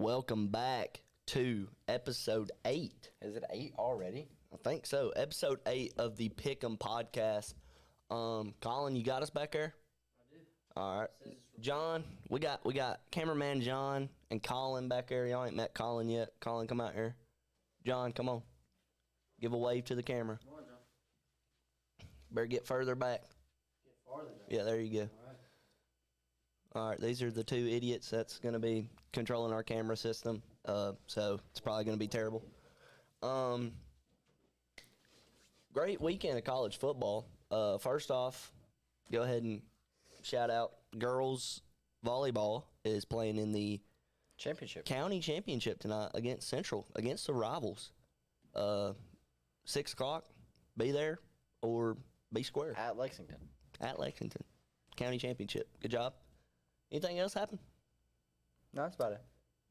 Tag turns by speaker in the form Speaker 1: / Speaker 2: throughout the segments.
Speaker 1: Welcome back to episode 8.
Speaker 2: Is it 8 already?
Speaker 1: I think so. Episode 8 of the Pick'em podcast. Colin, you got us back there?
Speaker 3: I did.
Speaker 1: All right. John, we got cameraman John and Colin back there. Y'all ain't met Colin yet. Colin, come out here. John, come on. Give a wave to the camera.
Speaker 3: Come on, John.
Speaker 1: Better get further back.
Speaker 3: Get farther, John.
Speaker 1: Yeah, there you go.
Speaker 3: All right.
Speaker 1: All right, these are the two idiots that's going to be controlling our camera system. So it's probably going to be terrible. Great weekend of college football. First off, go ahead and shout out girls volleyball is playing in the
Speaker 2: Championship.
Speaker 1: county championship tonight against Central, against the rivals. 6 o'clock, be there or be square.
Speaker 2: At Lexington.
Speaker 1: At Lexington. County championship. Good job. Anything else happen?
Speaker 2: No, that's about it.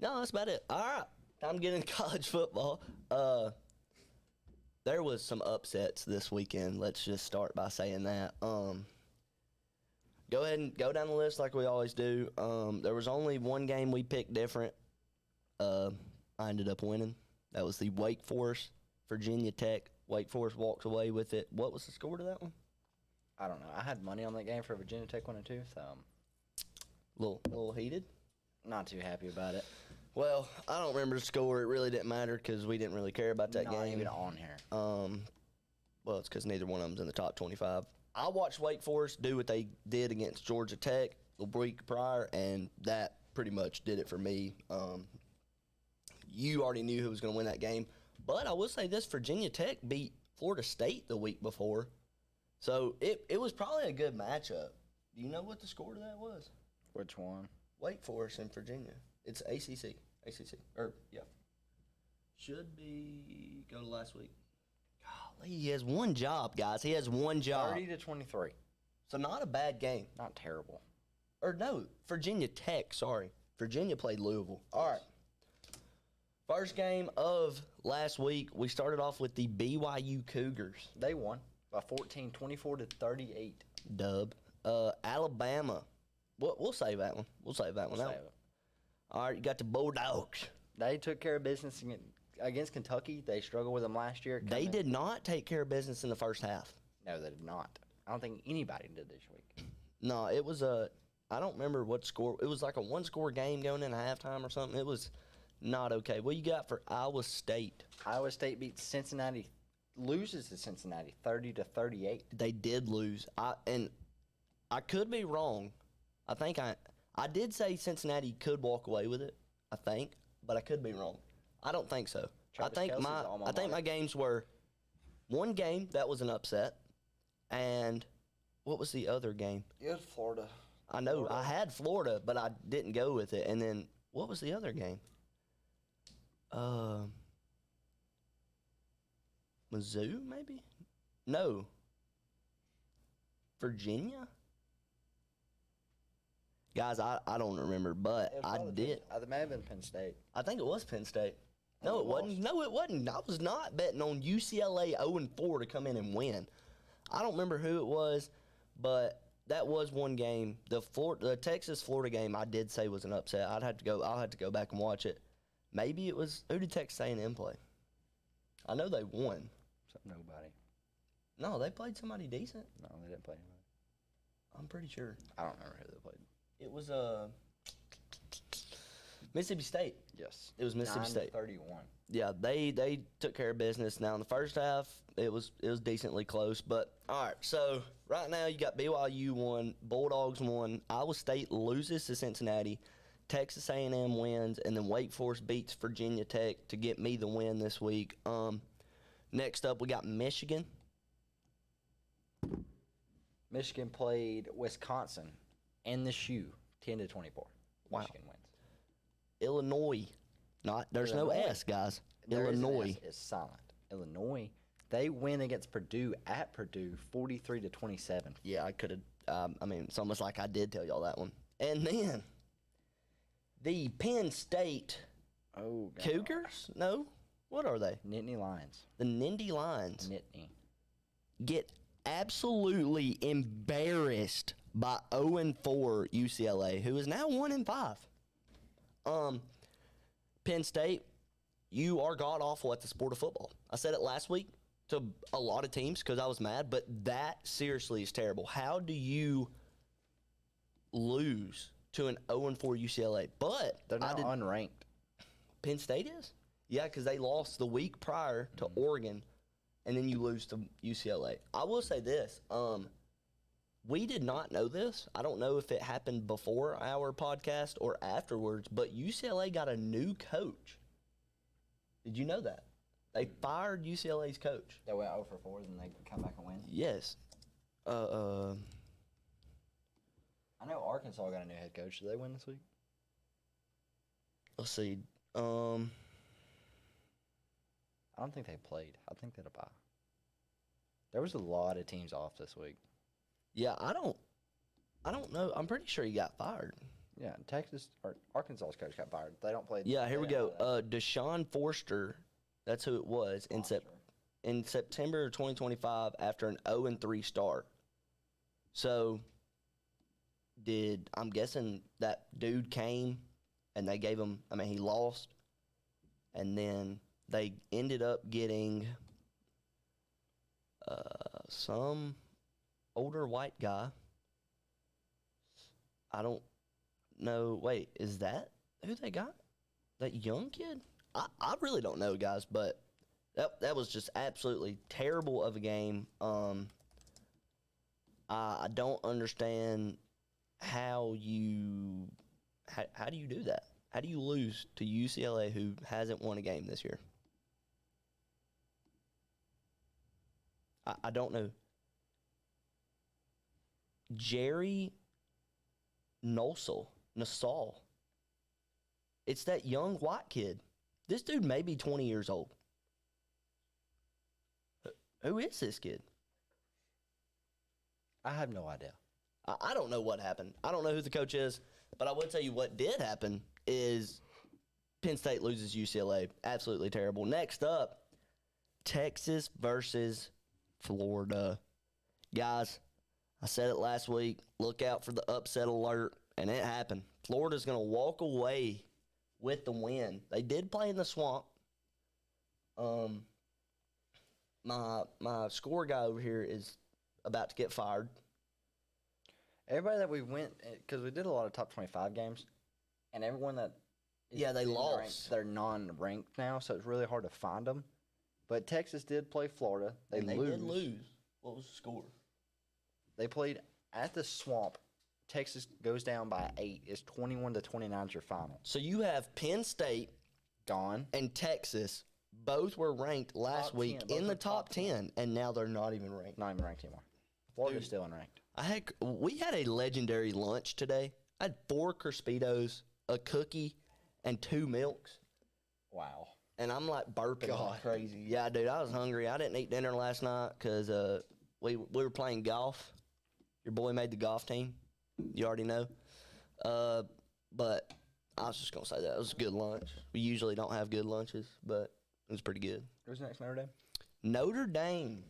Speaker 1: No, that's about it. All right. Time to get into college football. There was some upsets this weekend. Let's just start by saying that. Go ahead and go down the list like we always do. There was only one game we picked different. I ended up winning. That was the Wake Forest, Virginia Tech. Wake Forest walks away with it. What was the score to that one?
Speaker 2: I don't know. I had money on that game for Virginia Tech 1 and 2, so
Speaker 1: Little heated.
Speaker 2: not too happy about it.
Speaker 1: Well, I don't remember the score. It really didn't matter because we didn't really care about that
Speaker 2: Not
Speaker 1: game.
Speaker 2: even on here.
Speaker 1: Well, it's because neither one of them's in the top 25. I watched Wake Forest do what they did against Georgia Tech the week prior, and that pretty much did it for me. You already knew who was going to win that game. But I will say this, Virginia Tech beat Florida State the week before. So it was probably a good matchup. Do you know what the score to that was?
Speaker 2: Which one?
Speaker 1: Wake Forest and Virginia. It's ACC. Yeah. Should be, go to last week. Golly, he has one job, guys. He has one job.
Speaker 2: 30-23.
Speaker 1: So not a bad game.
Speaker 2: Not terrible.
Speaker 1: Or no, Virginia Tech, sorry. Virginia played Louisville. All right. First game of last week, we started off with the BYU Cougars.
Speaker 2: They won by 14, 24-38.
Speaker 1: Dub. Alabama. We'll save that one. We'll save that one
Speaker 2: We'll
Speaker 1: out.
Speaker 2: save it.
Speaker 1: All right, you got the Bulldogs.
Speaker 2: They took care of business against Kentucky. They struggled with them last year.
Speaker 1: They did not take care of business in the first half.
Speaker 2: No, they did not. I don't think anybody did this week.
Speaker 1: No, it was I don't remember what score. It was like a one-score game going into halftime or something. It was not okay. What you got for Iowa State?
Speaker 2: Iowa State beats Cincinnati, loses to Cincinnati 30-38.
Speaker 1: They did lose. I could be wrong. I think I did say Cincinnati could walk away with it. I think, but I could be wrong. I don't think so.
Speaker 2: Travis
Speaker 1: I think
Speaker 2: Kelce's alma
Speaker 1: my
Speaker 2: mater.
Speaker 1: games were one game that was an upset, and what was the other game?
Speaker 2: You had Florida.
Speaker 1: I know
Speaker 2: Florida.
Speaker 1: I had Florida, but I didn't go with it. And then what was the other game? Mizzou, maybe? No. Virginia? Guys, I don't remember, but I did.
Speaker 2: It may have been Penn State.
Speaker 1: I think it was Penn State. No,
Speaker 2: Oh,
Speaker 1: it wasn't. No, it wasn't. I was not betting on UCLA 0-4 to come in and win. I don't remember who it was, but that was one game. The Texas-Florida game I did say was an upset. I'll have to go back and watch it. Maybe it was, who did Texas A&M play? I know they won.
Speaker 2: Nobody.
Speaker 1: No, they played somebody decent.
Speaker 2: No, they didn't play anybody.
Speaker 1: I'm pretty sure.
Speaker 2: I don't remember who they played.
Speaker 1: It was Mississippi State.
Speaker 2: Yes.
Speaker 1: It was Mississippi State.
Speaker 2: 9-31.
Speaker 1: Yeah, they took care of business. Now in the first half, it was decently close. But all right, so right now you got BYU won, Bulldogs won, Iowa State loses to Cincinnati, Texas A&M wins, and then Wake Forest beats Virginia Tech to get me the win this week. Next up we got Michigan.
Speaker 2: Michigan played Wisconsin and the shoe 10-24.
Speaker 1: Wow.
Speaker 2: Michigan wins.
Speaker 1: Illinois. There's no
Speaker 2: Illinois.
Speaker 1: S, guys.
Speaker 2: There is an
Speaker 1: Illinois.
Speaker 2: S, it's silent. Illinois. They win against Purdue at Purdue 43-27.
Speaker 1: Yeah, I could have. It's almost like I did tell y'all that one. And then the Penn State
Speaker 2: Oh, God.
Speaker 1: Cougars? No. What are they?
Speaker 2: Nittany Lions.
Speaker 1: The Nindy Lions
Speaker 2: Nittany.
Speaker 1: get absolutely embarrassed by 0-4 UCLA, who is now 1-5. Penn State, you are god awful at the sport of football. I said it last week to a lot of teams because I was mad, but that seriously is terrible. How do you lose to an 0-4 UCLA? But
Speaker 2: They're not unranked.
Speaker 1: Penn State is? Yeah, because they lost the week prior to Oregon, and then you lose to UCLA. I will say this. We did not know this. I don't know if it happened before our podcast or afterwards, but UCLA got a new coach. Did you know that? They fired UCLA's coach.
Speaker 2: They went 0 for 4, then they come back and win.
Speaker 1: Yes.
Speaker 2: I know Arkansas got a new head coach. Did they win this week?
Speaker 1: Let's see.
Speaker 2: I don't think they played. I think they'd have bye. There was a lot of teams off this week.
Speaker 1: Yeah, I don't know. I'm pretty sure he got fired.
Speaker 2: Yeah, Arkansas's coach got fired. They don't play.
Speaker 1: Yeah, here we go. Deshaun Forster, that's who it was in September of 2025 after an 0-3 start. So, I'm guessing that dude came and they gave him, he lost, and then they ended up getting some older white guy. I don't know. Wait, is that who they got? That young kid? I really don't know, guys, but that was just absolutely terrible of a game. I don't understand how do you do that? How do you lose to UCLA, who hasn't won a game this year? I don't know. Jerry Nosal. It's that young white kid. This dude may be 20 years old. Who is this kid?
Speaker 2: I have no idea.
Speaker 1: I don't know what happened. I don't know who the coach is, but I will tell you what did happen is Penn State loses UCLA. Absolutely terrible. Next up, Texas versus Florida. Guys, I said it last week. Look out for the upset alert, and it happened. Florida's going to walk away with the win. They did play in the swamp. My score guy over here is about to get fired.
Speaker 2: Everybody that we went, because we did a lot of top 25 games, and everyone that
Speaker 1: they lost.
Speaker 2: Ranked, they're non-ranked now, so it's really hard to find them. But Texas did play Florida. They did
Speaker 1: lose. What was the score?
Speaker 2: They played at the Swamp. Texas goes down by 8. It's 21-29 is your final.
Speaker 1: So you have Penn State
Speaker 2: gone
Speaker 1: and Texas. Both were ranked last week in the top 10, and now they're not even ranked.
Speaker 2: Not even ranked anymore. Florida's still unranked.
Speaker 1: We had a legendary lunch today. I had 4 Crispitos, a cookie, and 2 milks.
Speaker 2: Wow.
Speaker 1: And I'm like burping like crazy. Yeah, dude, I was hungry. I didn't eat dinner last night because we were playing golf. Your boy made the golf team. You already know. But I was just going to say that. It was a good lunch. We usually don't have good lunches, but it was pretty good.
Speaker 2: Who's next, Notre Dame?
Speaker 1: Notre Dame.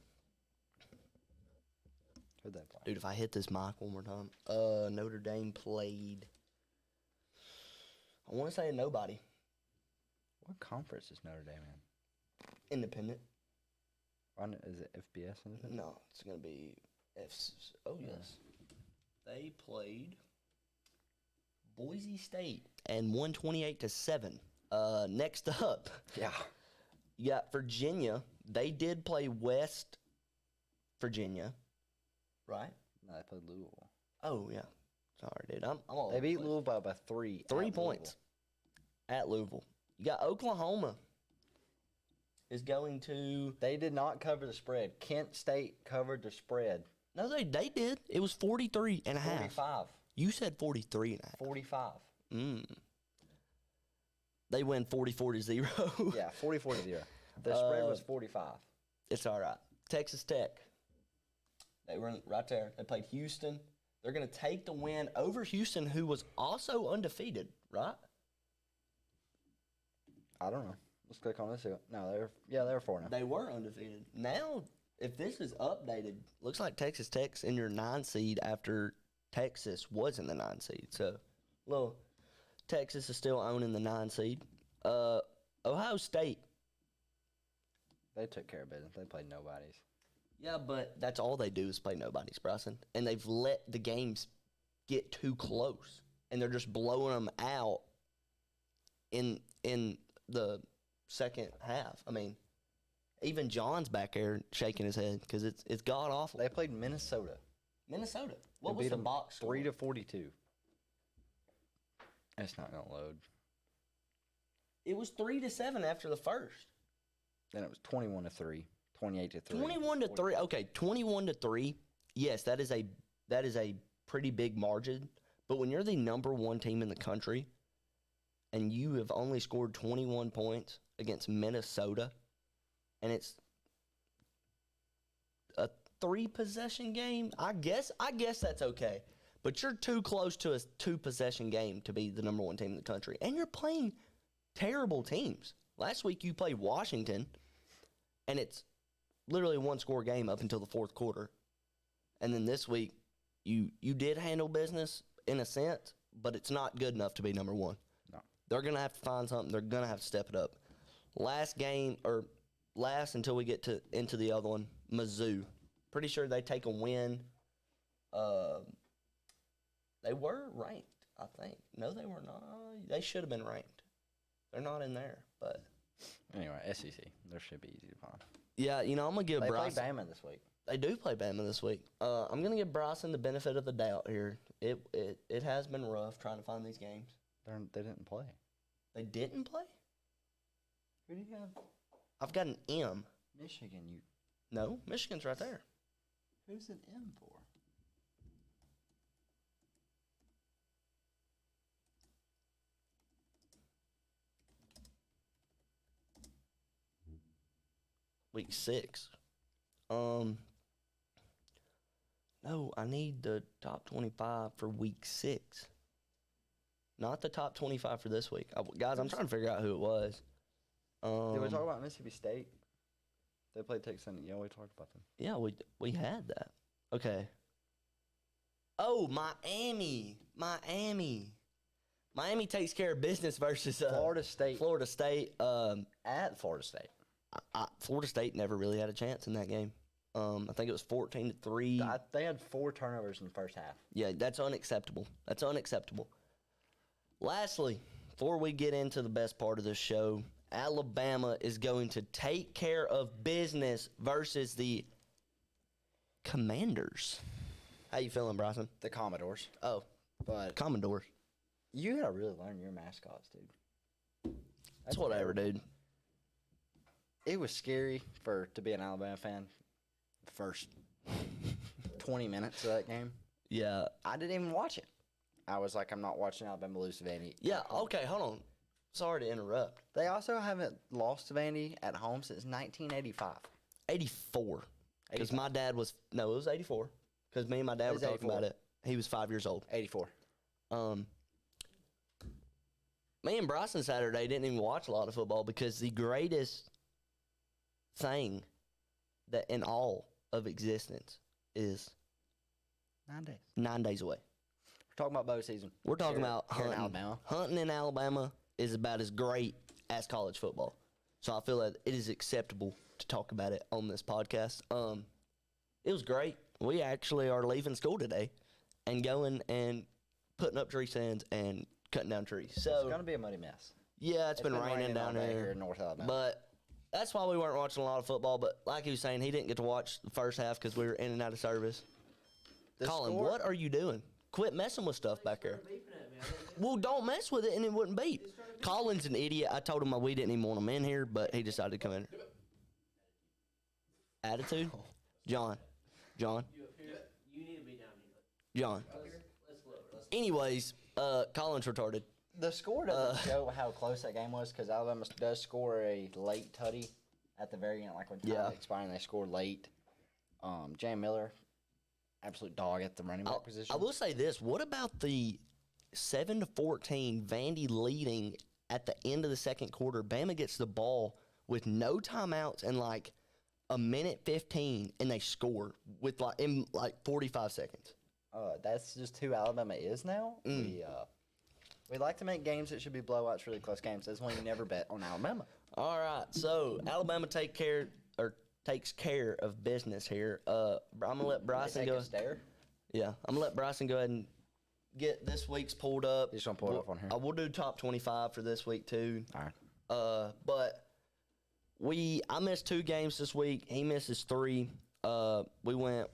Speaker 2: Who'd they play?
Speaker 1: Dude, if I hit this mic one more time. Notre Dame played, I want to say nobody.
Speaker 2: What conference is Notre Dame in?
Speaker 1: Independent.
Speaker 2: Is it FBS independent?
Speaker 1: No, it's going to be yes. They played Boise State and won 28-7. Next up.
Speaker 2: Yeah.
Speaker 1: You got Virginia. They did play West Virginia, right?
Speaker 2: No, they played Louisville.
Speaker 1: Oh, yeah. Sorry, dude. I'm all
Speaker 2: They beat Louisville by 3.
Speaker 1: 3 points at Louisville. You got Oklahoma is going to...
Speaker 2: They did not cover the spread. Kent State covered the spread.
Speaker 1: No, they did. It was 43 and a half.
Speaker 2: 45.
Speaker 1: You said 43 and a half.
Speaker 2: 45.
Speaker 1: They win 44-0.
Speaker 2: Yeah, 44-0. The spread was 45.
Speaker 1: It's all right. Texas Tech. They were right there. They played Houston. They're going to take the win over Houston, who was also undefeated, right?
Speaker 2: I don't know. Let's click on this. No, they were 4-0.
Speaker 1: They were undefeated. Now, if this is updated, looks like Texas Tech's in your 9 seed after Texas was in the 9 seed. So, little Texas is still owning the 9 seed. Ohio State.
Speaker 2: They took care of business. They played nobodies.
Speaker 1: Yeah, but that's all they do is play nobodies, Bryson. And they've let the games get too close, and they're just blowing them out in the second half. I mean, even John's back there shaking his head because it's god awful.
Speaker 2: They played Minnesota.
Speaker 1: Minnesota. What
Speaker 2: They
Speaker 1: was
Speaker 2: beat
Speaker 1: the
Speaker 2: them
Speaker 1: box score?
Speaker 2: 3-42. It's not gonna load.
Speaker 1: It was 3-7 after the first.
Speaker 2: Then it was 21-3, 28-3.
Speaker 1: 21-3. Okay, 21-3. Yes, that is a pretty big margin. But when you're the number one team in the country, and you have only scored 21 points against Minnesota, and it's a 3-possession game, I guess that's okay. But you're too close to a 2-possession game to be the number one team in the country, and you're playing terrible teams. Last week you played Washington, and it's literally a 1-score game up until the fourth quarter. And then this week you did handle business in a sense, but it's not good enough to be number one.
Speaker 2: No.
Speaker 1: They're going to have to find something. They're going to have to step it up. Last until we get into the other one, Mizzou. Pretty sure they take a win. They were ranked, I think. No, they were not. They should have been ranked. They're not in there, but
Speaker 2: anyway, SEC. There should be easy to find.
Speaker 1: yeah, I'm gonna give Bryson.
Speaker 2: They play Bama this week.
Speaker 1: They do play Bama this week. I'm gonna give Bryson the benefit of the doubt here. It has been rough trying to find these games.
Speaker 2: They didn't play.
Speaker 1: They didn't play?
Speaker 2: Who do you have?
Speaker 1: I've got an M.
Speaker 2: Michigan.
Speaker 1: No, Michigan's right there.
Speaker 2: Who's an M for?
Speaker 1: Week 6. No, I need the top 25 for week 6. Not the top 25 for this week. Guys, I'm trying to figure out who it was.
Speaker 2: Did we talk about Mississippi State? They played Texas A&M. Yeah, we talked about them.
Speaker 1: Yeah, we had that. Okay. Oh, Miami. Miami takes care of business versus
Speaker 2: Florida State.
Speaker 1: Florida State.
Speaker 2: At Florida State.
Speaker 1: Florida State never really had a chance in that game. I think it was 14-3.
Speaker 2: They had 4 turnovers in the first half.
Speaker 1: Yeah, that's unacceptable. Lastly, before we get into the best part of this show, Alabama is going to take care of business versus the Commanders. How you feeling, Bryson?
Speaker 2: The Commodores.
Speaker 1: Oh,
Speaker 2: But
Speaker 1: Commodores.
Speaker 2: you gotta really learn your mascots, dude.
Speaker 1: That's whatever, dude.
Speaker 2: It was scary to be an Alabama fan. The first 20 minutes of that game.
Speaker 1: Yeah.
Speaker 2: I didn't even watch it. I was like, I'm not watching Alabama lose to Vandy.
Speaker 1: Yeah, okay, hold on. Sorry to interrupt.
Speaker 2: They also haven't lost to Vandy at home since 1985.
Speaker 1: 84. Because my dad was, no, it was 84. Because me and my dad
Speaker 2: It
Speaker 1: were
Speaker 2: was
Speaker 1: talking
Speaker 2: 84.
Speaker 1: about it. He was 5 years old.
Speaker 2: 84.
Speaker 1: Me and Bryson Saturday didn't even watch a lot of football because the greatest thing that in all of existence is
Speaker 2: 9 days.
Speaker 1: 9 days away.
Speaker 2: We're talking about bow season.
Speaker 1: We're talking
Speaker 2: Here-
Speaker 1: about
Speaker 2: here in
Speaker 1: hunting.
Speaker 2: Alabama.
Speaker 1: Hunting in Alabama is about as great as college football. So I feel that it is acceptable to talk about it on this podcast. It was great. We actually are leaving school today and going and putting up tree stands and cutting down trees. So
Speaker 2: It's gonna be a muddy mess.
Speaker 1: yeah, it's been raining down
Speaker 2: all day
Speaker 1: here
Speaker 2: in North Alabama.
Speaker 1: But that's why we weren't watching a lot of football. But like he was saying, he didn't get to watch the first half because we were in and out of service.
Speaker 2: The
Speaker 1: Colin,
Speaker 2: score-
Speaker 1: what are you doing? Quit messing with stuff back there. Well, don't mess with it and it wouldn't beep. Colin's an idiot. I told him we didn't even want him in here, but he decided to come in. Attitude? John.
Speaker 3: You need to be down here.
Speaker 1: John.
Speaker 3: Let's lower.
Speaker 1: Anyways, Colin's retarded.
Speaker 2: The score doesn't show how close that game was because Alabama does score a late tutty at the very end, like when time
Speaker 1: Yeah.
Speaker 2: expiring, they score late. Jay Miller, absolute dog at the running back position.
Speaker 1: I will say this. What about the 7-14 Vandy leading at the end of the second quarter? Bama gets the ball with no timeouts and like a minute 15, and they score with in 45 seconds.
Speaker 2: That's just who Alabama is now. We like to make games that should be blowouts really close games. That's why you never bet on Alabama.
Speaker 1: All right, so Alabama takes care of business here. I'm gonna let Bryson
Speaker 2: Take
Speaker 1: go.
Speaker 2: a stare.
Speaker 1: Yeah, I'm gonna let Bryson go ahead and get this week's pulled up.
Speaker 2: You just gonna pull it up on here?
Speaker 1: I will do top 25 for this week too.
Speaker 2: All right.
Speaker 1: But I missed 2 games this week. He misses 3. We went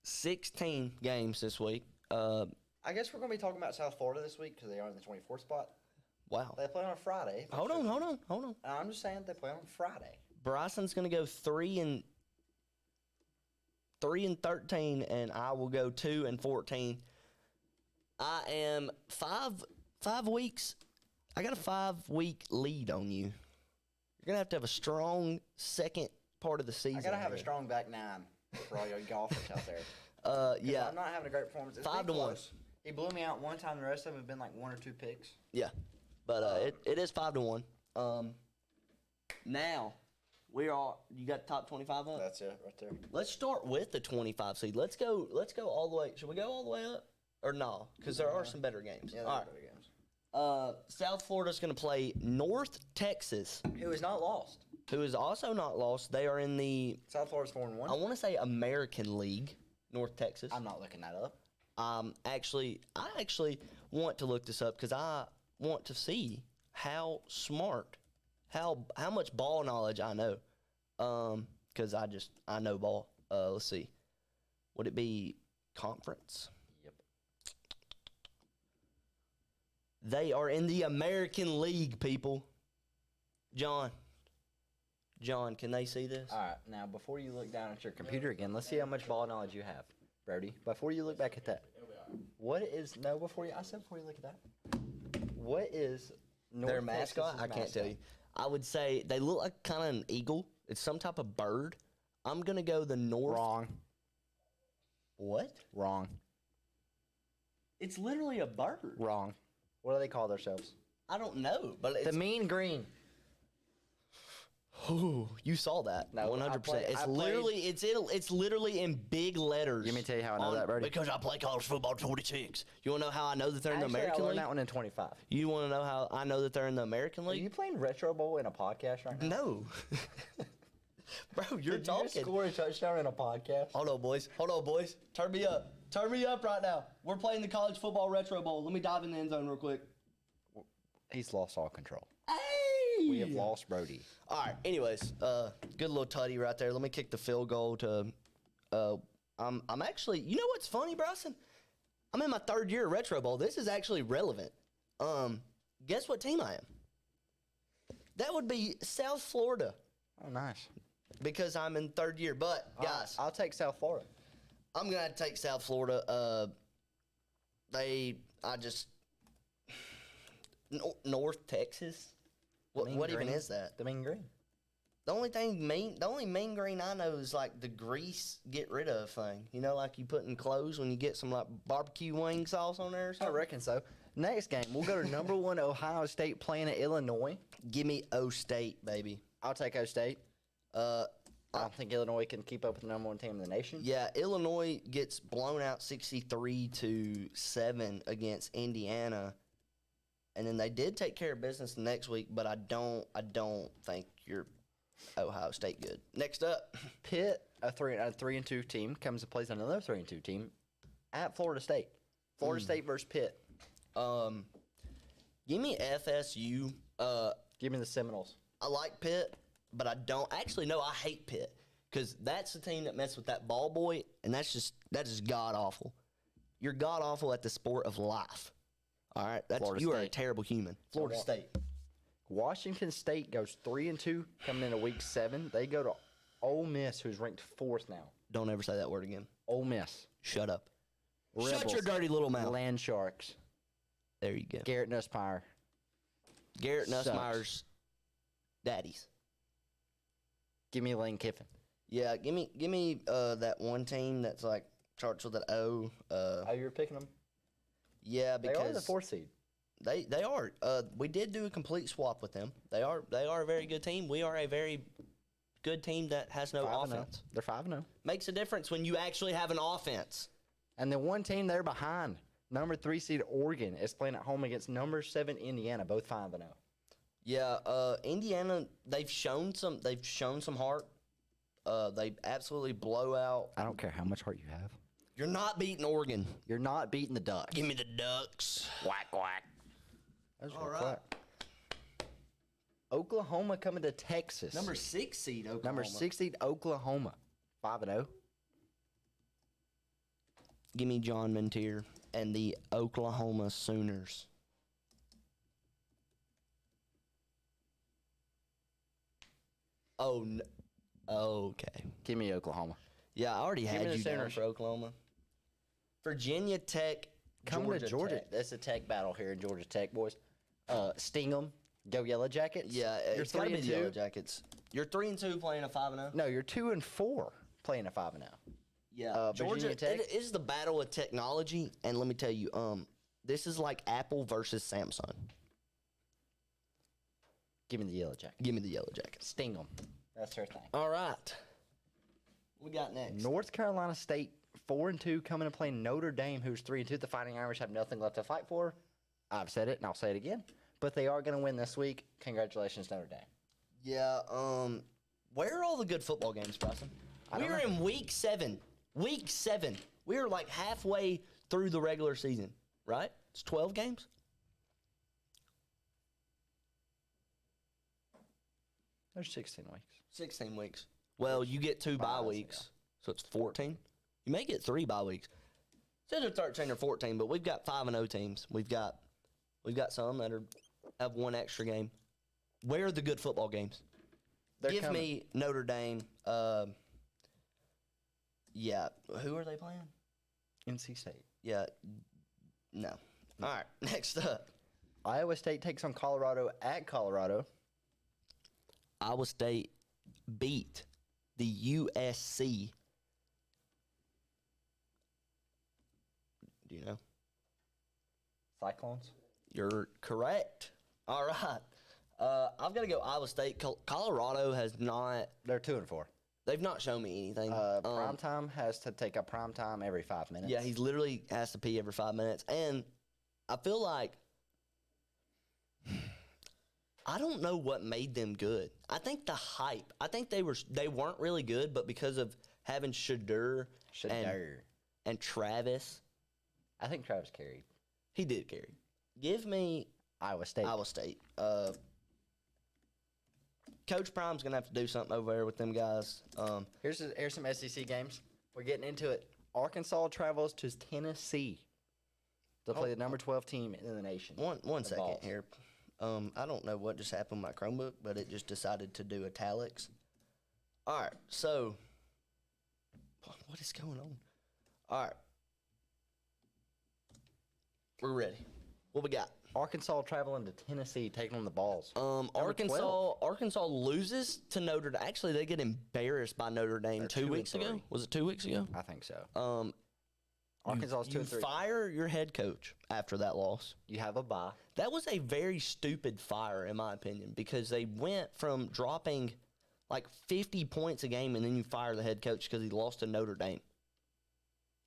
Speaker 1: 16 games this week.
Speaker 2: I guess we're going to be talking about South Florida this week because they are in the 24th spot.
Speaker 1: Wow.
Speaker 2: They play on a Friday.
Speaker 1: Hold on.
Speaker 2: I'm just saying they play on Friday.
Speaker 1: Bryson's gonna go 3 and 13, and I will go 2 and 14. I am 5 weeks. I got a 5-week lead on you. You're gonna have to have a strong second part of the season.
Speaker 2: I got to have a
Speaker 1: here.
Speaker 2: strong back 9 for all your golfers out there.
Speaker 1: Yeah.
Speaker 2: I'm not having a great performance. It's
Speaker 1: 5
Speaker 2: been
Speaker 1: to 1.
Speaker 2: close. He blew me out one time. The rest of them have been like 1 or 2 picks.
Speaker 1: Yeah, but it is 5 to 1. Now you got top 25 up.
Speaker 2: That's it right there.
Speaker 1: Let's start with the 25 seed. Let's go all the way. Should we go all the way up or no? Because there are some better games.
Speaker 2: Yeah,
Speaker 1: All right.
Speaker 2: better games.
Speaker 1: South Florida's going to play North Texas,
Speaker 2: Who is not lost?
Speaker 1: who is also not lost. They are in the
Speaker 2: South Florida's 4-1.
Speaker 1: I want to say American League. North Texas.
Speaker 2: I'm not looking that up.
Speaker 1: I actually want to look this up because I want to see how smart, how much ball knowledge I know. Because I know ball. Let's see. Would it be conference?
Speaker 2: Yep.
Speaker 1: They are in the American League, people. John, can they see this?
Speaker 2: All right. Now, before you look down at your computer again, let's see how much ball knowledge you have, Brody. Before you look back at that, before you look at that, what is
Speaker 1: Their
Speaker 2: North
Speaker 1: mascot?
Speaker 2: Texas's
Speaker 1: I can't
Speaker 2: mascot?
Speaker 1: tell you. I would say they look like kind of an eagle. It's some type of bird. I'm gonna go the North.
Speaker 2: Wrong.
Speaker 1: What?
Speaker 2: Wrong.
Speaker 1: It's literally a bird.
Speaker 2: Wrong. What do they call themselves?
Speaker 1: I don't know, but it's
Speaker 2: The Mean Green.
Speaker 1: Ooh, you saw that.
Speaker 2: No,
Speaker 1: 100%.
Speaker 2: I played-
Speaker 1: It's literally in big letters.
Speaker 2: Let me tell you how I know that, Brody.
Speaker 1: Because I play college football 26. You want to know how I know that they're in the
Speaker 2: Actually, I
Speaker 1: American
Speaker 2: learned
Speaker 1: League?
Speaker 2: that one in 25.
Speaker 1: You want to know how I know that they're in the American
Speaker 2: Are
Speaker 1: League?
Speaker 2: you playing Retro Bowl in a podcast right now?
Speaker 1: No. Bro, you're
Speaker 2: Did
Speaker 1: talking.
Speaker 2: you score a touchdown in a podcast?
Speaker 1: Hold on, boys. Turn me up. Turn me up right now. We're playing the college football retro bowl. Let me dive in the end zone real quick.
Speaker 2: He's lost all control.
Speaker 1: Hey!
Speaker 2: We have lost Brody.
Speaker 1: All right. Anyways, good little tutty right there. Let me kick the field goal to. I'm actually. You know what's funny, Bryson? I'm in my 3rd year of retro bowl. This is actually relevant. Guess what team I am? That would be South Florida
Speaker 2: Oh, nice.
Speaker 1: because I'm in 3rd year. But guys,
Speaker 2: I'll take South Florida.
Speaker 1: I'm gonna have to take South Florida. North Texas. What even is that?
Speaker 2: The Mean Green.
Speaker 1: The only mean green I know is like the grease get rid of thing. You know, like you put in clothes when you get some like barbecue wing sauce on there or
Speaker 2: I
Speaker 1: something.
Speaker 2: reckon so. Next game, we'll go to number 1 Ohio State playing at Illinois.
Speaker 1: Give me O State, baby.
Speaker 2: I'll take O State. I don't think Illinois can keep up with the number 1 team in the nation.
Speaker 1: Yeah, Illinois gets blown out 63-7 against Indiana. And then they did take care of business next week, but I don't think you're Ohio State good. Next up,
Speaker 2: Pitt, a 3-2 team, comes and plays another 3-2 team at Florida State. Florida State versus Pitt.
Speaker 1: give me FSU.
Speaker 2: Give me the Seminoles.
Speaker 1: I like Pitt, but I don't. Actually, no, I hate Pitt because that's the team that messed with that ball boy, and that is god awful. You're god awful at the sport of life. All right, you are a terrible human. Florida State.
Speaker 2: Washington State goes 3-2 coming into week 7. They go to Ole Miss, who's ranked 4th now.
Speaker 1: Don't ever say that word again.
Speaker 2: Ole Miss.
Speaker 1: Shut up.
Speaker 2: Rebels.
Speaker 1: Shut your dirty little mouth.
Speaker 2: Land Sharks.
Speaker 1: There you go.
Speaker 2: Garrett Nussmeier.
Speaker 1: Garrett
Speaker 2: Sucks.
Speaker 1: Nussmeier's daddies.
Speaker 2: Give me Lane Kiffin.
Speaker 1: Yeah, give me that one team that's like starts with an O.
Speaker 2: Oh, you're picking them?
Speaker 1: Yeah, because
Speaker 2: They are the 4th seed.
Speaker 1: They are. We did do a complete swap with them. They are a very good team. We are a very good team that has no
Speaker 2: 5-0.
Speaker 1: offense.
Speaker 2: They're 5-0.
Speaker 1: Makes a difference when you actually have an offense.
Speaker 2: And the one team they're behind, number 3 seed Oregon, is playing at home against number 7 Indiana, both 5-0.
Speaker 1: Yeah, Indiana, they've shown some heart. They absolutely blow out.
Speaker 2: I don't care how much heart you have.
Speaker 1: You're not beating Oregon.
Speaker 2: You're not beating the Ducks.
Speaker 1: Give me the Ducks.
Speaker 2: Quack, quack. That was
Speaker 1: All
Speaker 2: real
Speaker 1: right.
Speaker 2: quack. Oklahoma coming to Texas.
Speaker 1: Number 6 seed Oklahoma.
Speaker 2: Number 6 seed Oklahoma, 5-0.
Speaker 1: Give me John Mintier and the Oklahoma Sooners. Oh, no. Okay.
Speaker 2: Give me Oklahoma.
Speaker 1: Yeah, I already
Speaker 2: me
Speaker 1: had
Speaker 2: the
Speaker 1: you down
Speaker 2: Sooners.
Speaker 1: for Oklahoma. Virginia Tech,
Speaker 2: Coming to Georgia.
Speaker 1: Tech.
Speaker 2: That's a Tech battle here in Georgia Tech, boys. Sting 'em. Go Yellow Jackets.
Speaker 1: Yeah,
Speaker 2: you're
Speaker 1: it's got to
Speaker 2: 3
Speaker 1: be
Speaker 2: and
Speaker 1: the
Speaker 2: 2.
Speaker 1: Yellow Jackets. You're 3-2 playing a 5-0.
Speaker 2: No, you're 2 and 4 playing a 5-0.
Speaker 1: Yeah, Georgia
Speaker 2: Virginia Tech.
Speaker 1: It is the battle of technology, and let me tell you, this is like Apple versus Samsung.
Speaker 2: Give me the Yellow Jackets.
Speaker 1: Give me the Yellow Jackets.
Speaker 2: Sting 'em. That's her thing.
Speaker 1: All right, what we got next?
Speaker 2: North Carolina State 4 and 2 coming to play Notre Dame, who's 3 and 2. The Fighting Irish have nothing left to fight for. I've said it, and I'll say it again. But they are going to win this week. Congratulations, Notre Dame.
Speaker 1: Yeah, where are all the good football games, Bryson?
Speaker 2: I don't
Speaker 1: We're
Speaker 2: know.
Speaker 1: in week 7. Week 7. We are like halfway through the regular season, right? It's 12 games.
Speaker 2: There's 16 weeks.
Speaker 1: 16 weeks. Well, you get 2 bye
Speaker 2: Buys,
Speaker 1: weeks, so it's 14. You may get 3 bye weeks. It's either 13 or 14, but we've got 5-0 teams. We've got some that have 1 extra game. Where are the good football games?
Speaker 2: They're
Speaker 1: Give
Speaker 2: coming.
Speaker 1: me Notre Dame. Yeah, who are they playing?
Speaker 2: NC State.
Speaker 1: Yeah, no. All right, next up,
Speaker 2: Iowa State takes on Colorado at Colorado.
Speaker 1: Iowa State beat the USC. Do you know?
Speaker 2: Cyclones.
Speaker 1: You're correct. All right. I've got to go Iowa State. Colorado has not.
Speaker 2: They're 2 and 4.
Speaker 1: They've not shown me anything.
Speaker 2: Primetime has to take a prime time every 5 minutes.
Speaker 1: Yeah, he's literally has to pee every 5 minutes, and I feel like I don't know what made them good. I think the hype. I think they weren't really good, but because of having Shadur and Travis,
Speaker 2: I think Travis carried.
Speaker 1: he did carry. Give me
Speaker 2: Iowa State.
Speaker 1: Iowa State. Coach Prime's gonna have to do something over there with them guys.
Speaker 2: Here's some SEC games. We're getting into it. Arkansas travels to Tennessee to play the number 12 team in the nation.
Speaker 1: One
Speaker 2: The
Speaker 1: second
Speaker 2: Vols.
Speaker 1: here. I don't know what just happened with my Chromebook, but it just decided to do italics. All right, so what is going on? All right, we're ready. What we got?
Speaker 2: Arkansas traveling to Tennessee, taking on the Vols. Number 12.
Speaker 1: Arkansas loses to Notre Dame. Actually, they get embarrassed by Notre Dame
Speaker 2: They're
Speaker 1: 2
Speaker 2: 2 and
Speaker 1: weeks ago.
Speaker 2: 3.
Speaker 1: Was it 2 weeks ago?
Speaker 2: I think so. Arkansas's 2
Speaker 1: You
Speaker 2: and 3.
Speaker 1: fire your head coach after that loss.
Speaker 2: You have a bye.
Speaker 1: That was a very stupid fire, in my opinion, because they went from dropping like 50 points a game, and then you fire the head coach because he lost to Notre Dame.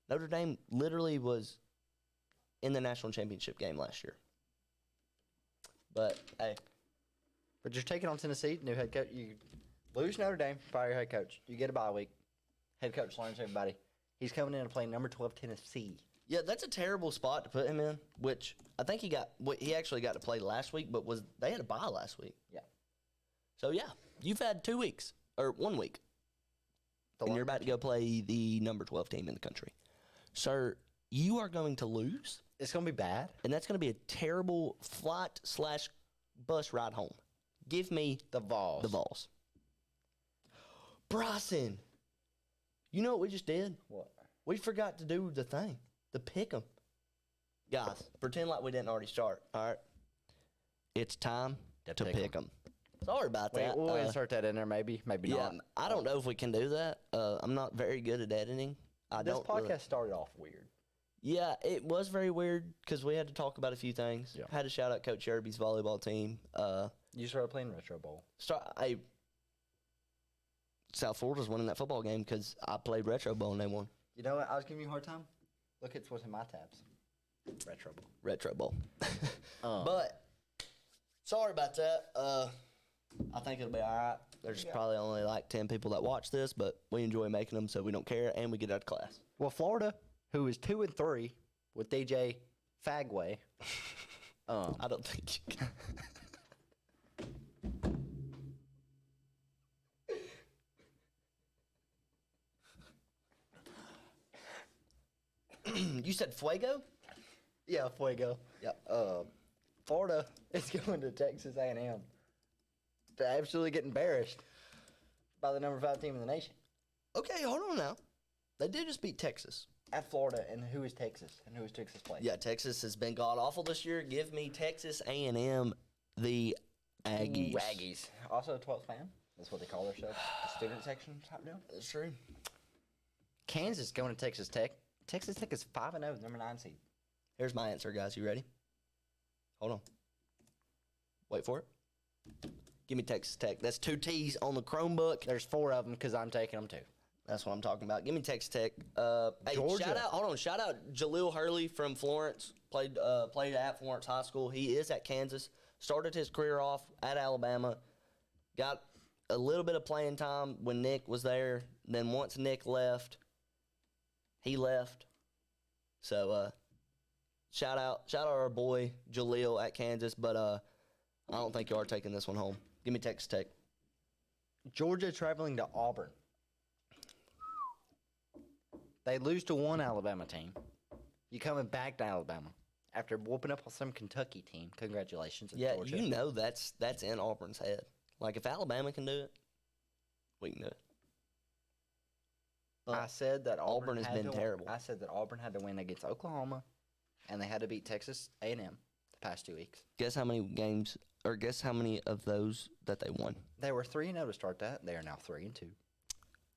Speaker 1: Notre Dame literally was in the national championship game last year. But, hey,
Speaker 2: But you're taking on Tennessee, new head coach. You lose Notre Dame, fire your head coach. You get a bye week. Head coach learns everybody. He's coming in to play number 12 Tennessee.
Speaker 1: yeah, that's a terrible spot to put him in, which I think he actually got to play last week, but they had a bye last week.
Speaker 2: Yeah.
Speaker 1: So, yeah, you've had 2 weeks, or 1 week. And you're about to go play the number 12 team in the country. Sir, you are going to lose,
Speaker 2: It's going to be bad.
Speaker 1: and that's going to be a terrible flight/bus ride home. Give me
Speaker 2: The Vols.
Speaker 1: the Vols. Bryson, you know what we just did?
Speaker 2: What?
Speaker 1: We forgot to do the thing, the pick 'em. Guys, pretend like we didn't already start, all right? It's time to
Speaker 2: pick 'em.
Speaker 1: pick 'em. Sorry about
Speaker 2: Wait,
Speaker 1: that.
Speaker 2: we'll insert that in there maybe. Maybe
Speaker 1: Yeah,
Speaker 2: not.
Speaker 1: I don't know if we can do that. I'm not very good at editing.
Speaker 2: This
Speaker 1: don't
Speaker 2: podcast
Speaker 1: really-
Speaker 2: started off weird.
Speaker 1: Yeah, it was very weird because we had to talk about a few things.
Speaker 2: Yeah.
Speaker 1: Had to shout out Coach Irby's volleyball team.
Speaker 2: You started playing Retro Bowl.
Speaker 1: South Florida's winning that football game because I played Retro Bowl and they won.
Speaker 2: You know what? I was giving you a hard time. Look at what's in my tabs. Retro Bowl.
Speaker 1: Retro Bowl. But sorry about that. I think it'll be all right. There's probably only like 10 people that watch this, but we enjoy making them, so we don't care, and we get out of class.
Speaker 2: Well, Florida, who is 2-3 with DJ Fagway.
Speaker 1: I don't think you can. You said Fuego?
Speaker 2: Yeah, Fuego.
Speaker 1: Yep.
Speaker 2: Florida is going to Texas A&M to absolutely get embarrassed by the number 5 team in the nation.
Speaker 1: Okay, hold on now. They did just beat Texas.
Speaker 2: At Florida, and who is Texas? And who is Texas playing?
Speaker 1: Yeah, Texas has been god-awful this year. Give me Texas A&M, the Aggies.
Speaker 2: Ooh, Aggies. Also a 12th fan. That's what they call themselves. The student section type deal.
Speaker 1: That's true.
Speaker 2: Kansas going to Texas Tech. Texas Tech is 5-0, number 9 seed.
Speaker 1: Here's my answer, guys. You ready? Hold on. Wait for it. Give me Texas Tech. That's 2 T's on the Chromebook.
Speaker 2: There's 4 of them because I'm taking them too.
Speaker 1: That's what I'm talking about. Give me Texas Tech. Hey,
Speaker 2: Georgia.
Speaker 1: Shout out Jaleel Hurley from Florence. Played at Florence High School. He is at Kansas. Started his career off at Alabama. Got a little bit of playing time when Nick was there. Then once Nick left, he left. So shout out our boy Jaleel at Kansas. But I don't think you are taking this one home. Give me Texas Tech.
Speaker 2: Georgia traveling to Auburn. They lose to one Alabama team. You coming back to Alabama after whooping up on some Kentucky team. Congratulations.
Speaker 1: Yeah,
Speaker 2: Georgia.
Speaker 1: you know that's in Auburn's head. Like, if Alabama can do it, we can do it. But
Speaker 2: I said that
Speaker 1: Auburn has been terrible.
Speaker 2: I said that Auburn had to win against Oklahoma, and they had to beat Texas A&M the past 2 weeks.
Speaker 1: Guess how many games, or guess how many of those that they won?
Speaker 2: They were 3-0 to start that. They are now 3-2.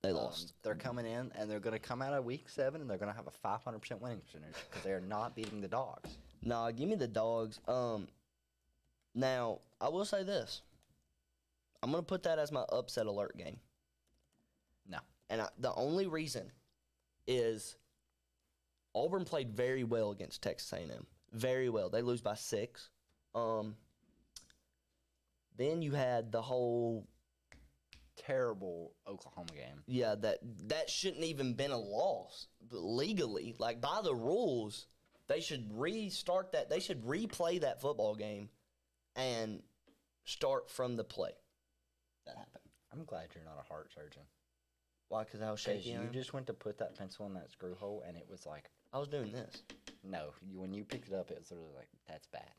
Speaker 1: They lost.
Speaker 2: They're coming in, and they're going to come out of week 7, and they're going to have a 500% winning percentage because they are not beating the Dogs.
Speaker 1: Nah, give me the Dogs. Now, I will say this. I'm going to put that as my upset alert game.
Speaker 2: No.
Speaker 1: And the only reason is Auburn played very well against Texas A&M. Very well. They lose by 6. Then you had the whole
Speaker 2: Terrible Oklahoma game.
Speaker 1: Yeah, that shouldn't even been a loss legally. Like, by the rules, they should restart that. They should replay that football game and start from the play. That happened.
Speaker 2: I'm glad you're not a heart surgeon.
Speaker 1: Why? Because I was
Speaker 2: Because
Speaker 1: shaky.
Speaker 2: you just went to put that pencil in that screw hole, and it was like,
Speaker 1: I was doing this.
Speaker 2: no. When you picked it up, it was literally like, that's bad.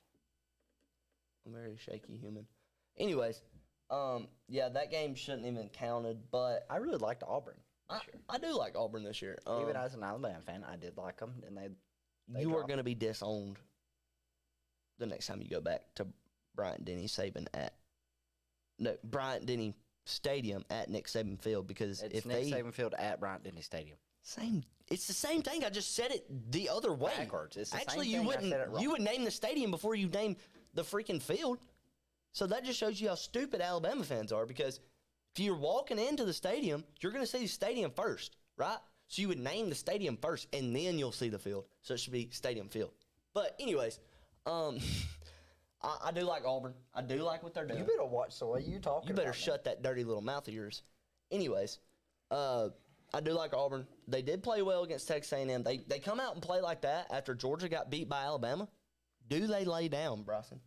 Speaker 1: I'm a very shaky human. Anyways, yeah, that game shouldn't even counted, but
Speaker 2: I really liked Auburn this year.
Speaker 1: I do like Auburn this year.
Speaker 2: Even as an Alabama fan, I did like them, and they
Speaker 1: you are
Speaker 2: dropped.
Speaker 1: going to be disowned the next time you go back to Bryant-Denny Stadium at Nick Saban Field, because
Speaker 2: It's
Speaker 1: if
Speaker 2: Nick
Speaker 1: they
Speaker 2: Saban Field at Bryant-Denny Stadium.
Speaker 1: it's the same thing. I just said it the other way.
Speaker 2: Backwards. It's the
Speaker 1: Actually,
Speaker 2: same
Speaker 1: you
Speaker 2: thing. I said it wrong.
Speaker 1: you would name the stadium before you name the freaking field. So that just shows you how stupid Alabama fans are, because if you're walking into the stadium, you're going to see the stadium first, right? So you would name the stadium first, and then you'll see the field. So it should be Stadium Field. But anyways, I do like Auburn. I do like what they're doing.
Speaker 2: You better watch the way you talk.
Speaker 1: You better shut that dirty little mouth of yours. Anyways, I do like Auburn. They did play well against Texas A&M. They come out and play like that after Georgia got beat by Alabama. Do they lay down, Bryson?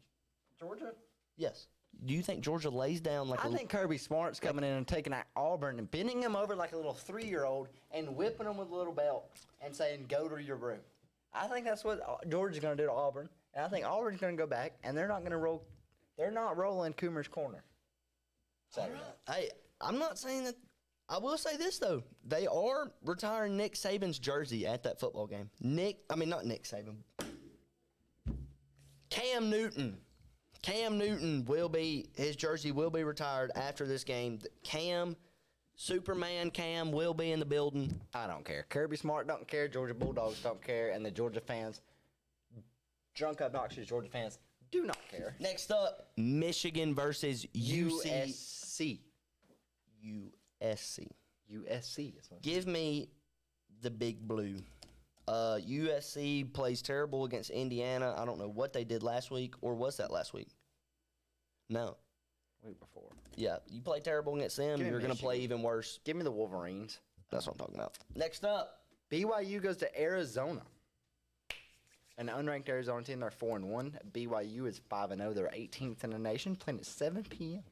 Speaker 2: Georgia?
Speaker 1: Yes. Do you think Georgia lays down like
Speaker 2: I think Kirby Smart's coming in and taking out Auburn and bending them over like a little 3-year-old and whipping them with a little belt and saying, go to your room. I think that's what Georgia's going to do to Auburn. And I think Auburn's going to go back, and they're not going to roll. They're not rolling Coomer's corner Saturday.
Speaker 1: Hey, I'm not saying that. I will say this, though. They are retiring Nick Saban's jersey at that football game. Not Nick Saban. Cam Newton. His jersey will be retired after this game. Superman Cam will be in the building.
Speaker 2: I don't care. Kirby Smart don't care. Georgia Bulldogs don't care. And the Georgia fans, drunk, obnoxious Georgia fans, do not care.
Speaker 1: Next up, Michigan versus USC.
Speaker 2: USC. Is what
Speaker 1: Give me the big blue. USC plays terrible against Indiana. I don't know what they did last week, or was that last week? No.
Speaker 2: week before.
Speaker 1: Yeah, you play terrible against them,
Speaker 2: Give me
Speaker 1: you're going to play
Speaker 2: Michigan.
Speaker 1: even worse.
Speaker 2: Give me the Wolverines.
Speaker 1: That's what I'm talking about. Next up.
Speaker 2: BYU goes to Arizona. An unranked Arizona team, they're 4-1. BYU is 5-0. They're 18th in the nation, playing at 7 p.m.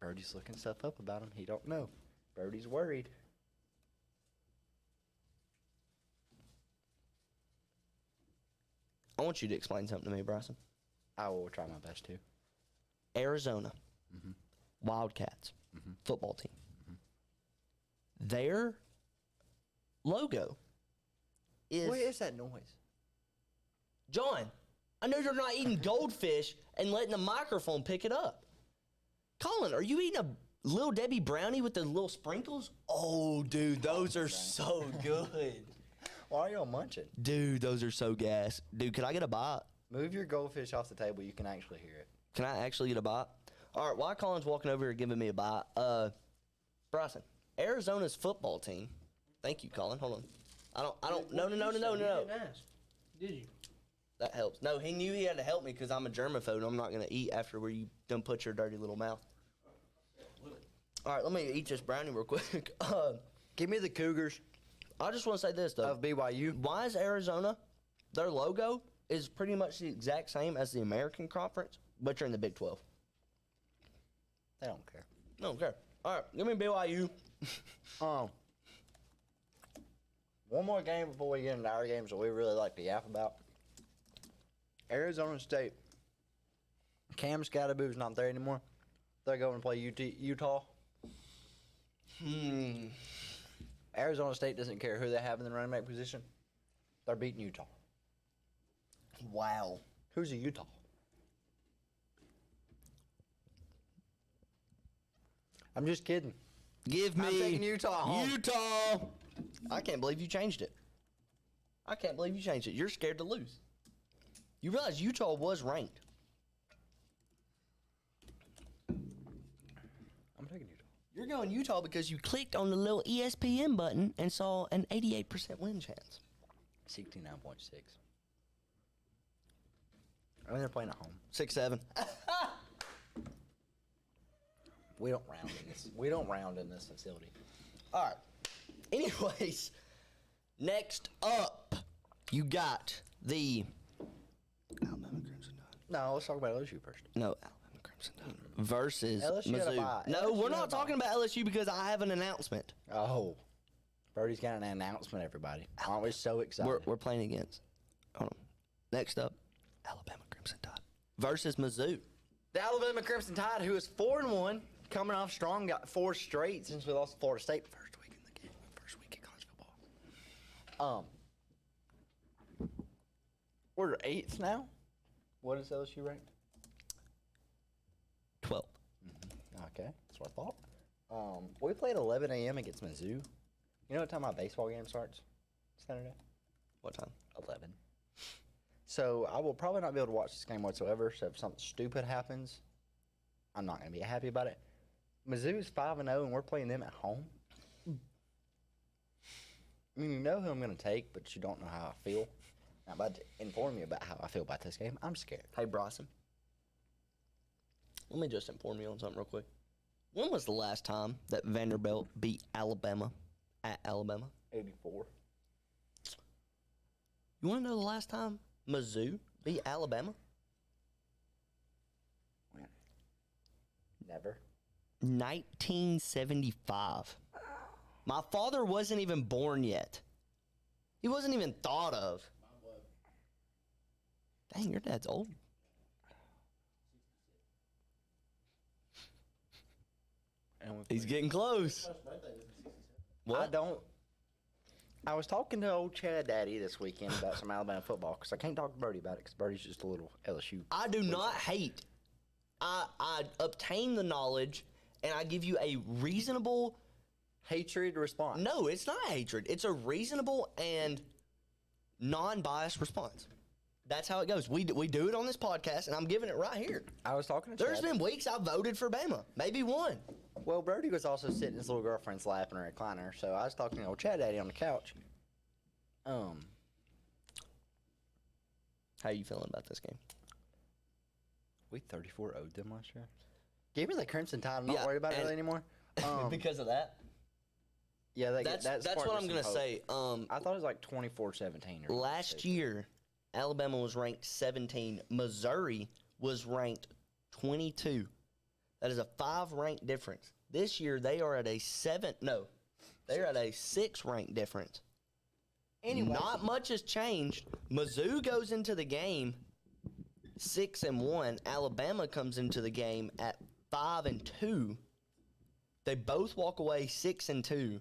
Speaker 2: Birdie's looking stuff up about him. He don't know. Birdie's worried.
Speaker 1: I want you to explain something to me, Bryson.
Speaker 2: I will try my best to.
Speaker 1: Arizona, Wildcats, football team. Their logo is...
Speaker 2: What is that noise?
Speaker 1: John, I know you're not eating goldfish and letting the microphone pick it up. Colin, are you eating a Little Debbie brownie with the little sprinkles? Oh, dude, those are so good.
Speaker 2: Why are y'all munching?
Speaker 1: Dude, those are so gas. Dude, can I get a bite?
Speaker 2: Move your goldfish off the table. You can actually hear it.
Speaker 1: Can I actually get a bite? All right, while Colin's walking over here giving me a bite, Bryson, Arizona's football team. Thank you, Colin. Hold on. No.
Speaker 3: You didn't ask, did you?
Speaker 1: That helps. No, he knew he had to help me because I'm a germaphobe and I'm not going to eat after where you done put your dirty little mouth. All right, let me eat this brownie real quick.
Speaker 2: Give me the Cougars
Speaker 1: I just want to say this, though.
Speaker 2: of BYU.
Speaker 1: Why is Arizona, their logo is pretty much the exact same as the American Conference, but you're in the Big 12.
Speaker 2: They don't care.
Speaker 1: I don't care. All right, give me BYU.
Speaker 2: One more game before we get into our games that we really like to yap about. Arizona State. Cam Scatterboo's not there anymore. They're going to play Utah. Arizona State doesn't care who they have in the running back position. They're beating Utah.
Speaker 1: Wow.
Speaker 2: Who's a Utah? I'm just kidding.
Speaker 1: Give me
Speaker 2: I'm taking Utah home.
Speaker 1: Utah. I can't believe you changed it. I can't believe you changed it. You're scared to lose. You realize Utah was ranked.
Speaker 2: I'm taking Utah.
Speaker 1: You're going Utah because you clicked on the little ESPN button and saw an 88% win chance.
Speaker 2: 69.6. I mean, they're playing at home.
Speaker 1: 6-7.
Speaker 2: We don't round in this. We don't round in this facility.
Speaker 1: All right. Anyways, next up, you got the Alabama Crimson Tide.
Speaker 2: No, let's talk about LSU first.
Speaker 1: No, Alabama Crimson Tide versus
Speaker 2: LSU had a bye.
Speaker 1: Mizzou. No,
Speaker 2: LSU
Speaker 1: we're
Speaker 2: had a
Speaker 1: not
Speaker 2: bye.
Speaker 1: talking about LSU because I have an announcement.
Speaker 2: Oh, Birdie's got an announcement, everybody. Aren't we so excited?
Speaker 1: We're playing against. Hold on. Next up, Alabama Crimson Tide versus Mizzou.
Speaker 2: The Alabama Crimson Tide, who is 4-1, coming off strong, got 4 straight since we lost to Florida State first week in the game, first week in college football. We're 8th now. What is LSU ranked?
Speaker 1: 12.
Speaker 2: Okay, that's what I thought. We played 11 a.m. against Mizzou. You know what time my baseball game starts? Saturday.
Speaker 1: What time?
Speaker 2: 11. So I will probably not be able to watch this game whatsoever. So if something stupid happens, I'm not going to be happy about it. Mizzou is 5-0, and we're playing them at home. I mean, you know who I'm going to take, but you don't know how I feel. I'm about to inform you about how I feel about this game. I'm scared.
Speaker 1: Hey, Bryson. Let me just inform you on something real quick. When was the last time that Vanderbilt beat Alabama at Alabama?
Speaker 2: 84.
Speaker 1: You want to know the last time Mizzou beat Alabama?
Speaker 2: When? Never.
Speaker 1: 1975. My father wasn't even born yet. He wasn't even thought of. Dang, your dad's old.
Speaker 2: And
Speaker 1: He's getting close. What?
Speaker 2: I was talking to old Chad Daddy this weekend about some Alabama football because I can't talk to Birdie about it because Birdie's just a little LSU.
Speaker 1: I do not hate. I obtain the knowledge and I give you a reasonable.
Speaker 2: Hatred response.
Speaker 1: No, it's not hatred. It's a reasonable and non-biased response. That's how it goes. We do it on this podcast, and I'm giving it right here.
Speaker 2: I was talking to
Speaker 1: There's
Speaker 2: Chad.
Speaker 1: been weeks I voted for Bama. Maybe one.
Speaker 2: Well, Brody was also sitting in his little girlfriend's lap in a recliner, so I was talking to old Chad Daddy on the couch.
Speaker 1: How you feeling about this game?
Speaker 2: We 34 owed them last year. Gave me the Crimson Tide. I'm not
Speaker 1: Yeah,
Speaker 2: worried about it
Speaker 1: and-
Speaker 2: really anymore.
Speaker 1: Because of that?
Speaker 2: Yeah,
Speaker 1: That's what I'm going to say.
Speaker 2: I thought it was like 24-17. Or
Speaker 1: Last year, Alabama was ranked 17. Missouri was ranked 22. That is a 5-rank difference. This year, they are at a 6-rank difference.
Speaker 2: Anyway,
Speaker 1: Not much has changed. Mizzou goes into the game 6-1. Alabama comes into the game at 5-2. They both walk away 6-2.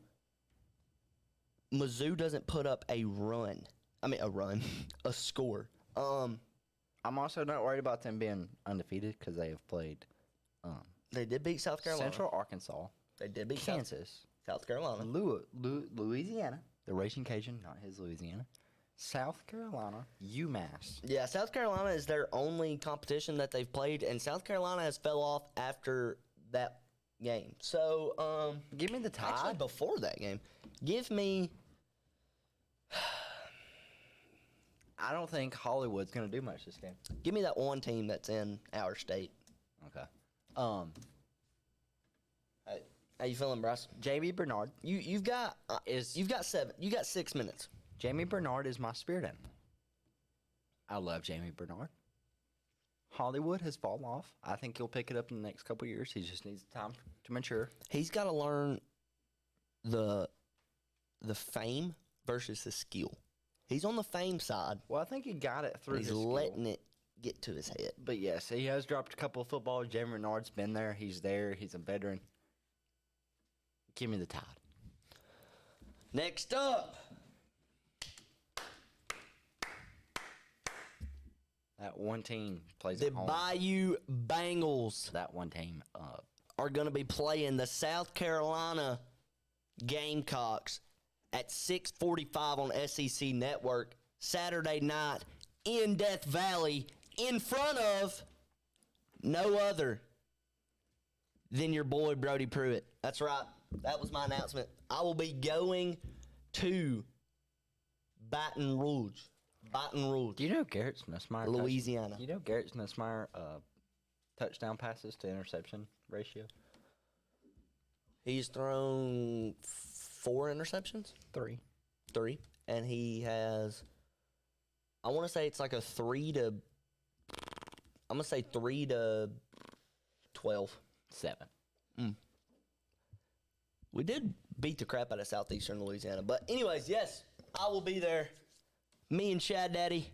Speaker 1: Mizzou doesn't put up a run. A score.
Speaker 2: I'm also not worried about them being undefeated because they have played
Speaker 1: They did beat South Carolina.
Speaker 2: Central Arkansas,
Speaker 1: They did beat
Speaker 2: Kansas,
Speaker 1: South Carolina.
Speaker 2: Louisiana, the Raging Cajun, not his Louisiana, South Carolina, UMass.
Speaker 1: Yeah, South Carolina is their only competition that they've played, and South Carolina has fell off after that game. So,
Speaker 2: Give me the Tide.
Speaker 1: actually before that game, give me.
Speaker 2: I don't think Hollywood's going to do much this game.
Speaker 1: Give me that one team that's in our state.
Speaker 2: Okay.
Speaker 1: How you feeling, Bryce?
Speaker 2: Jamie Bernard.
Speaker 1: You've got 6 minutes.
Speaker 2: Jamie Bernard is my spirit animal. I love Jamie Bernard. Hollywood has fallen off. I think he'll pick it up in the next couple of years. He just needs time to mature.
Speaker 1: He's got to learn the fame versus the skill. He's on the fame side.
Speaker 2: Well, I think he got it through
Speaker 1: He's
Speaker 2: his skill.
Speaker 1: letting it get to his head.
Speaker 2: But yes, he has dropped a couple of footballs. Jamie Bernard's been there. He's there. He's a veteran. Give me the Tide.
Speaker 1: Next up,
Speaker 2: That one team plays
Speaker 1: the
Speaker 2: at home.
Speaker 1: Bayou Bengals
Speaker 2: That one team.
Speaker 1: are going to be playing the South Carolina Gamecocks at 6:45 on SEC Network Saturday night in Death Valley in front of no other than your boy Brody Pruitt. That's right. That was my announcement. I will be going to Baton Rouge.
Speaker 2: Do you know Garrett Nussmeyer?
Speaker 1: Louisiana.
Speaker 2: Do you know Garrett Nussmeyer touchdown passes to interception ratio?
Speaker 1: He's thrown 4 interceptions?
Speaker 2: 3.
Speaker 1: 3. And he has, I want to say it's like a 3 to 12.
Speaker 2: 7.
Speaker 1: We did beat the crap out of Southeastern Louisiana. But anyways, yes, I will be there. Me and Chad Daddy,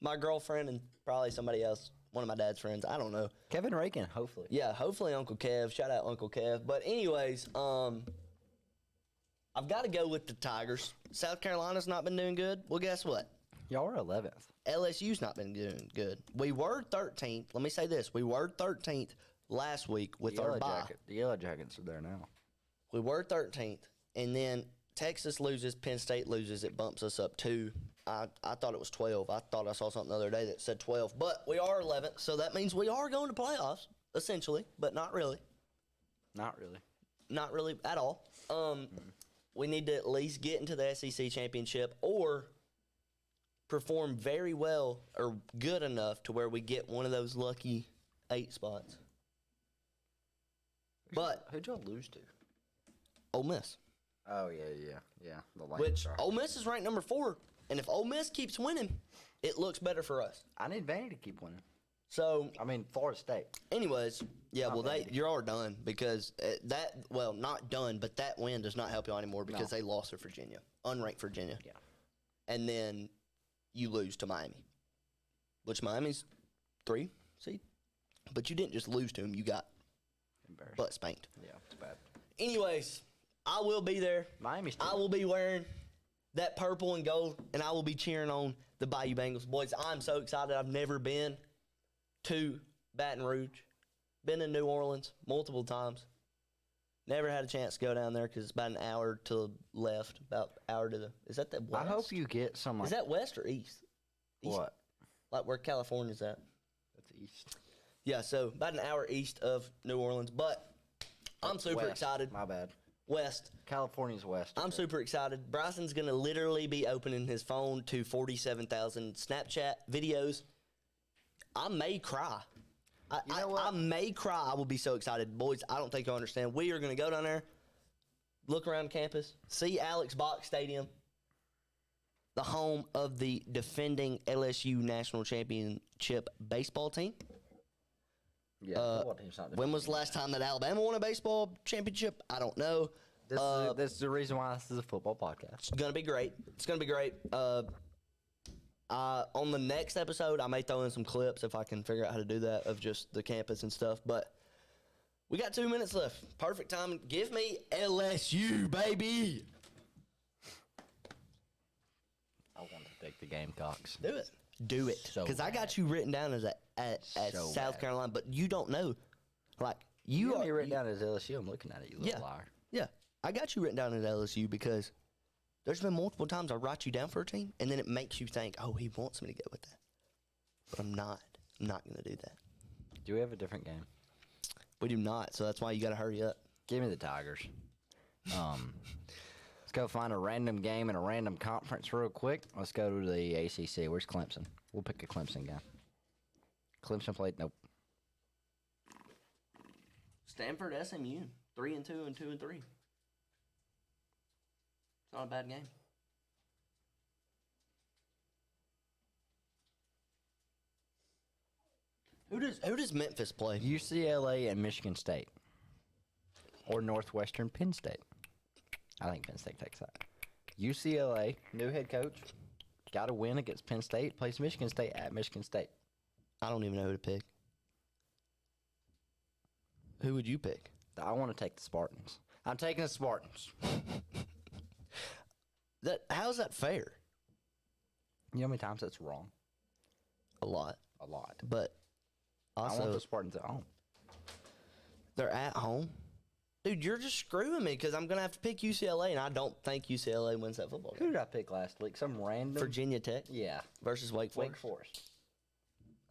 Speaker 1: my girlfriend, and probably somebody else, one of my dad's friends. I don't know.
Speaker 2: Kevin Rakin, hopefully.
Speaker 1: Yeah, hopefully Uncle Kev. Shout out Uncle Kev. But anyways, I've got to go with the Tigers. South Carolina's not been doing good. Well, guess what?
Speaker 2: Y'all are 11th.
Speaker 1: LSU's not been doing good. We were 13th. Let me say this. We were 13th last week with our bye.
Speaker 2: The Yellow Jackets are there now.
Speaker 1: We were 13th. And then Texas loses, Penn State loses. It bumps us up 2. I thought it was 12. I thought I saw something the other day that said 12. But we are 11th, so that means we are going to playoffs, essentially, but not really.
Speaker 2: Not really.
Speaker 1: Not really at all. We need to at least get into the SEC championship or perform very well or good enough to where we get one of those lucky 8 spots. But
Speaker 2: Who'd y'all lose to?
Speaker 1: Ole Miss,
Speaker 2: Oh, yeah. The Lions
Speaker 1: which
Speaker 2: are.
Speaker 1: Ole Miss is ranked number 4, and if Ole Miss keeps winning, it looks better for us.
Speaker 2: I need Vandy to keep winning.
Speaker 1: So,
Speaker 2: I mean, Florida State.
Speaker 1: anyways, yeah, well,
Speaker 2: Vandy.
Speaker 1: you're all done because not done, but that win does not help you anymore because they lost to Virginia, unranked Virginia.
Speaker 2: Yeah.
Speaker 1: And then you lose to Miami, which Miami's 3 seed. But you didn't just lose to them, you got
Speaker 2: Embarrassed.
Speaker 1: butt spanked.
Speaker 2: Yeah, it's bad.
Speaker 1: Anyways, I will be there.
Speaker 2: Miami's
Speaker 1: I will be wearing that purple and gold, and I will be cheering on the Bayou Bengals. Boys, I'm so excited. I've never been to Baton Rouge. Been in New Orleans multiple times. Never had a chance to go down there because it's about an hour to the left, about an hour to the. Is that the west?
Speaker 2: I hope you get some.
Speaker 1: Is that west or east?
Speaker 2: What?
Speaker 1: Like where California's at.
Speaker 2: That's east.
Speaker 1: Yeah, so about an hour east of New Orleans. But I'm super
Speaker 2: West.
Speaker 1: excited.
Speaker 2: My bad.
Speaker 1: West.
Speaker 2: California's west.
Speaker 1: I'm super excited. Bryson's going to literally be opening his phone to 47,000 Snapchat videos. I may cry.
Speaker 2: You know what?
Speaker 1: I may cry. I will be so excited. Boys, I don't think you understand. We are going to go down there, look around campus, see Alex Box Stadium, the home of the defending LSU national championship baseball team.
Speaker 2: Yeah, football team's not
Speaker 1: When was the last time that Alabama won a baseball championship? I don't know.
Speaker 2: This is the reason why this is a football podcast.
Speaker 1: It's gonna be great. It's gonna be great. On the next episode, I may throw in some clips if I can figure out how to do that of just the campus and stuff. But we got 2 minutes left. Perfect time. Give me LSU, baby.
Speaker 2: I want to take the Gamecocks.
Speaker 1: Do it. Do it.
Speaker 2: So
Speaker 1: Because I got
Speaker 2: bad.
Speaker 1: you written down as at
Speaker 2: So
Speaker 1: South
Speaker 2: bad.
Speaker 1: Carolina, but you don't know. Like
Speaker 2: You
Speaker 1: you
Speaker 2: got
Speaker 1: are
Speaker 2: me written down as LSU. I'm looking at it, you little
Speaker 1: Yeah.
Speaker 2: liar.
Speaker 1: Yeah, I got you written down as LSU because there's been multiple times I write you down for a team, and then it makes you think, oh, he wants me to go with that. But I'm not. I'm not going to do that.
Speaker 2: Do we have a different game?
Speaker 1: We do not, so that's why you got to hurry up.
Speaker 2: Give me the Tigers. Let's go find a random game in a random conference real quick. Let's go to the ACC. Where's Clemson? We'll pick a Clemson game. Clemson played. Nope.
Speaker 1: Stanford, SMU, 3-2 and 2-3. It's not a bad game. Who does Memphis play?
Speaker 2: UCLA and Michigan State. Or Northwestern Penn State. I think Penn State takes that. UCLA, new head coach. Got to win against Penn State. Plays Michigan State at Michigan State.
Speaker 1: I don't even know who to pick. Who would you pick?
Speaker 2: I want to take the Spartans. I'm taking the Spartans.
Speaker 1: How's that fair?
Speaker 2: You know how many times that's wrong?
Speaker 1: A lot.
Speaker 2: A lot.
Speaker 1: But
Speaker 2: I want
Speaker 1: also,
Speaker 2: the Spartans at home.
Speaker 1: they're at home. Dude, you're just screwing me because I'm going to have to pick UCLA, and I don't think UCLA wins that football
Speaker 2: Who
Speaker 1: game.
Speaker 2: did I pick last week? Some random.
Speaker 1: Virginia Tech
Speaker 2: Yeah.
Speaker 1: versus Wake Forest.
Speaker 2: Wake Forest.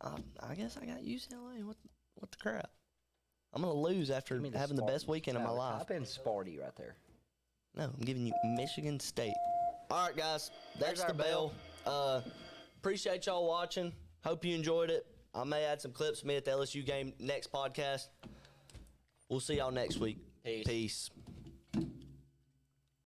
Speaker 1: I guess I got UCLA. What the crap? I'm going to lose after
Speaker 2: Give me
Speaker 1: having the best
Speaker 2: Spartans.
Speaker 1: weekend of my
Speaker 2: No,
Speaker 1: life.
Speaker 2: Type in Sparty right there.
Speaker 1: No, I'm giving you Michigan State. All right, guys. That's
Speaker 2: There's
Speaker 1: the
Speaker 2: our
Speaker 1: bell. Appreciate y'all watching. Hope you enjoyed it. I may add some clips of me at the LSU game next podcast. We'll see y'all next week.
Speaker 2: Peace.
Speaker 1: Peace.